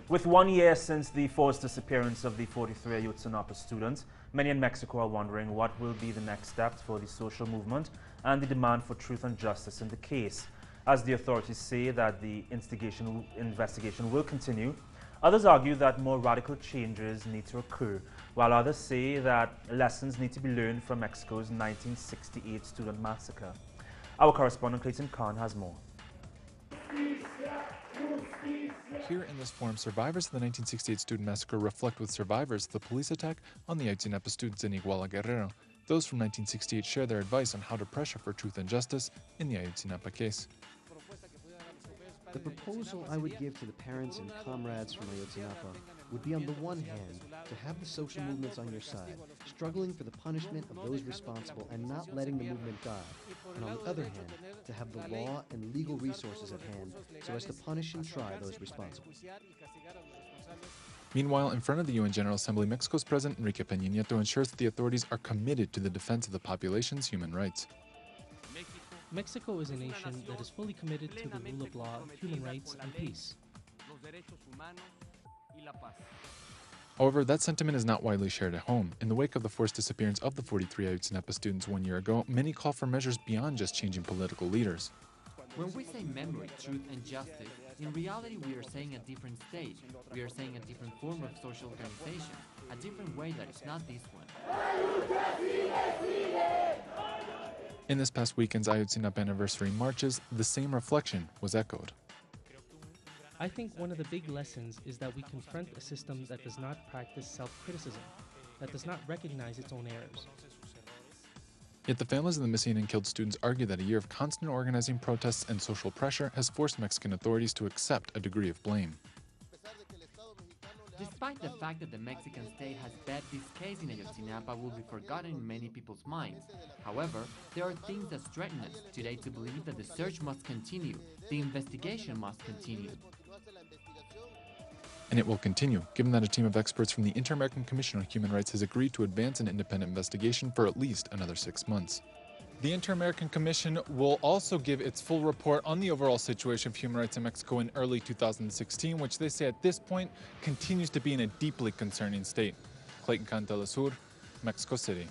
With 1 year since the forced disappearance of the 43 Ayotzinapa students, many in Mexico are wondering what will be the next steps for the social movement and the demand for truth and justice in the case. As the authorities say that the investigation will continue, others argue that more radical changes need to occur, while others say that lessons need to be learned from Mexico's 1968 student massacre. Our correspondent Clayton Khan has more. Here in this forum, survivors of the 1968 student massacre reflect with survivors of the police attack on the Ayotzinapa students in Iguala, Guerrero. Those from 1968 share their advice on how to pressure for truth and justice in the Ayotzinapa case. The proposal I would give to the parents and comrades from Ayotzinapa would be, on the one hand, to have the social movements on your side, struggling for the punishment of those responsible and not letting the movement die, and on the other hand, to have the law and legal resources at hand so as to punish and try those responsible. Meanwhile, in front of the UN General Assembly, Mexico's President Enrique Peña Nieto ensures that the authorities are committed to the defense of the population's human rights. Mexico is a nation that is fully committed to the rule of law, human rights, and peace. However, that sentiment is not widely shared at home. In the wake of the forced disappearance of the 43 Ayotzinapa students 1 year ago, many call for measures beyond just changing political leaders. When we say memory, truth, and justice, in reality we are saying a different state. We are saying a different form of social organization, a different way that is not this one. In this past weekend's Ayotzinapa anniversary marches, the same reflection was echoed. I think one of the big lessons is that we confront a system that does not practice self-criticism, that does not recognize its own errors. Yet the families of the missing and killed students argue that a year of constant organizing protests and social pressure has forced Mexican authorities to accept a degree of blame. Despite the fact that the Mexican state has bet this case in Ayotzinapa will be forgotten in many people's minds, however, there are things that strengthen us today to believe that the search must continue, the investigation must continue. And it will continue, given that a team of experts from the Inter-American Commission on Human Rights has agreed to advance an independent investigation for at least another 6 months. The Inter-American Commission will also give its full report on the overall situation of human rights in Mexico in early 2016, which they say at this point continues to be in a deeply concerning state. Clayton Khan, Telesur, Mexico City.